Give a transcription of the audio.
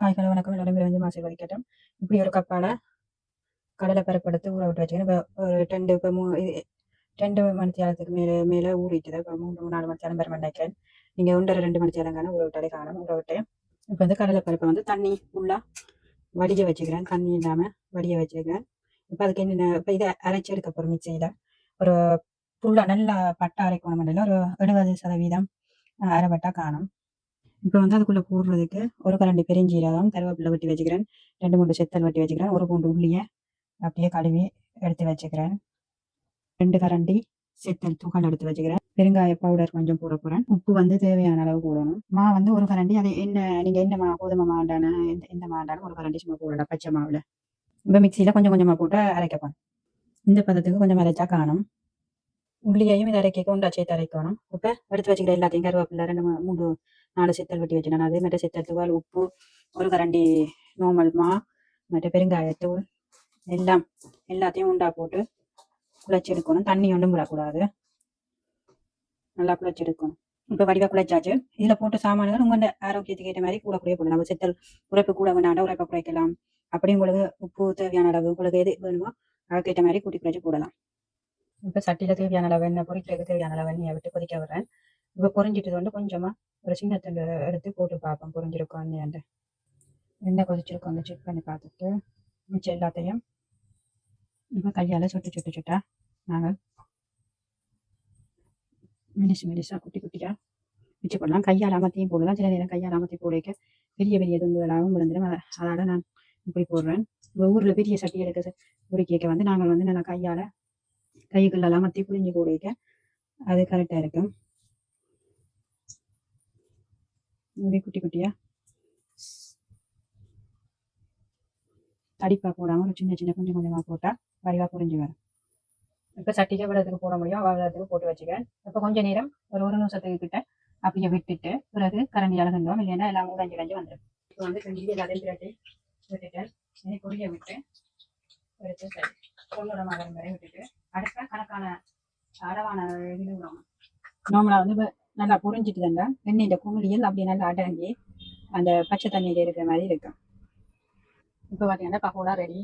காய்களை வணக்கம் எல்லாரும் விரைஞ்சு மாசி வதக்கட்டும். இப்படி ஒரு கப்பால் கடலை பருப்படுத்து ஊற விட்டு வச்சுக்கணும். இப்போ ஒரு ரெண்டு மணித்தியாலத்துக்கு மேலே ஊறிட்டுது. இப்போ 3-4 மணித்தியாலம் பெற மாட்டேன். நீங்கள் 1-2 மணித்தியாலங்கான ஊற விட்டாலே காணும். ஊற விட்டு இப்போ வந்து கடலை பருப்பை வந்து தண்ணி ஃபுல்லாக வடிய வச்சுக்கிறேன். தண்ணி இல்லாமல் வடிய வச்சுக்கிறேன். இப்போ அதுக்கு என்னென்ன இப்போ இதை அரைச்சி எடுக்க போகிற மிக்சியில் ஒரு ஃபுல்லாக நல்லா பட்டை அரைக்கணும். மண்ணில் ஒரு 70% அரைப்பட்டா காணும். இப்போ வந்து அதுக்குள்ளே போடுறதுக்கு ஒரு கரண்டி பெருஞ்சீரகம், கருவேப்பிலை வெட்டி வச்சுக்கிறேன். 2-3 செத்தல் வெட்டி வச்சுக்கிறேன். ஒரு பூண்டு உள்ளியை அப்படியே கழுவி எடுத்து வச்சுக்கிறேன். 2 கரண்டி செத்தல் தூக்கல் எடுத்து வச்சுக்கிறேன். பெருங்காய பவுடர் கொஞ்சம் போட போகிறேன். உப்பு வந்து தேவையான அளவு போடணும். மா வந்து ஒரு கரண்டி, அது என்ன நீங்கள் எந்த கோதுமை மாண்டான எந்த மாண்டாலும் ஒரு கரண்டி சும்மா போடலாம் பச்சை மாவில். இப்போ மிக்சியில் கொஞ்சம் கொஞ்சமாக போட்டு அரைக்கப்போம். இந்த பதத்துக்கு கொஞ்சம் அரைச்சா காணும். உள்ளியையும் இதை அரைக்க உண்டா சேர்த்து அரைக்கணும். இப்போ எடுத்து வச்சுக்கிற எல்லாத்தையும் கருவேப்பிலை 2-3-4 செத்தல் வெட்டி வச்சுக்கணும். அது மற்ற செத்தல் தூள், உப்பு, ஒரு கரண்டி நார்மல் மா, மற்ற பெருங்காயத்தூள் எல்லாத்தையும் உண்டா போட்டு குழைச்சி எடுக்கணும். தண்ணி ஒன்றும் விடக்கூடாது. நல்லா குழைச்சி எடுக்கணும். இப்போ வடிவாக குழைச்சாச்சு. இதில் போட்டு சாமான்கள் உங்களோட ஆரோக்கியத்துக்கு ஏற்ற மாதிரி கூட போடலாம். நம்ம செத்தல் உரைப்பு கூட வேணாண்டா உரைப்பை குறைக்கலாம். அப்படி உங்களுக்கு உப்பு தேவையான அளவு உங்களுக்கு எது வேணுமோ அதுக்கேற்ற மாதிரி கூட்டி குறைச்சி போடலாம். இப்போ சட்டியில் தேவையான அளவு எண்ணெய், பொரிக்கிறதுக்கு தேவையான அளவு எண்ணெயை விட்டு கொதிக்க விடுறேன். இப்போ பொரிஞ்சிட்டு வந்து கொஞ்சமாக ஒரு சின்ன துண்டு எடுத்து போட்டு பார்ப்போம் பொரிஞ்சிருக்கோம் எண்ணெய். எண்ணெய் கொதிச்சிருக்கோம் செக் பண்ணி பார்த்துட்டு மிச்சம் எல்லாத்தையும் இப்போ கையால் சுட்டா நாங்கள் மெலிசாக குட்டியாக வச்சு போடலாம். கையால் அமர்த்தியும் போடலாம். சில நேரம் கையால் அமர்த்தி போடைக்க பெரிய துண்டுகளாகவும் விழுந்துடும். அதோட நான் இப்படி போடுறேன். இப்போ ஊரில் பெரிய சட்டி எடுக்க பொறிக்க வந்து நாங்கள் வந்து நல்லா கைக்குள்ளால் அமர்த்தி புளிஞ்சு போடைக்க அது கரெக்டாக இருக்கும். இப்படி குட்டியாக தடிப்பாக போடாமல் ஒரு சின்ன கொஞ்சம் கொஞ்சமாக போட்டால் வடிவாக புரிஞ்சு வரும். இப்போ சட்டிக்கு விடத்துக்கு போட முடியும், அவ்வளோத்துக்கு போட்டு வச்சுக்கிறேன். இப்போ கொஞ்சம் நேரம் ஒரு நிமிஷத்துக்கு கிட்ட அப்படியே விட்டுட்டு பிறகு கரண்டி அழகுந்தோம், இல்லைன்னா எல்லாம் உடைஞ்சு வந்துடும். இப்போ வந்து கஞ்சி எல்லாத்தையும் பிறகு விட்டுட்டேன். இனி பொரிய விட்டு எடுத்து சரி பொண்ணோட மகன் வரை விட்டுட்டு அடுத்த கணக்கான அளவான இது விடணும். நார்மலாக வந்து இப்போ நல்லா புரிஞ்சிட்டு தந்தா எண்ணெய் குமிழியில் அப்படியே நல்லா அடங்கி அந்த பச்சை தண்ணியில் இருக்கிற மாதிரி இருக்கும். இப்போ பார்த்தீங்கன்னா பக்கோடா ரெடி.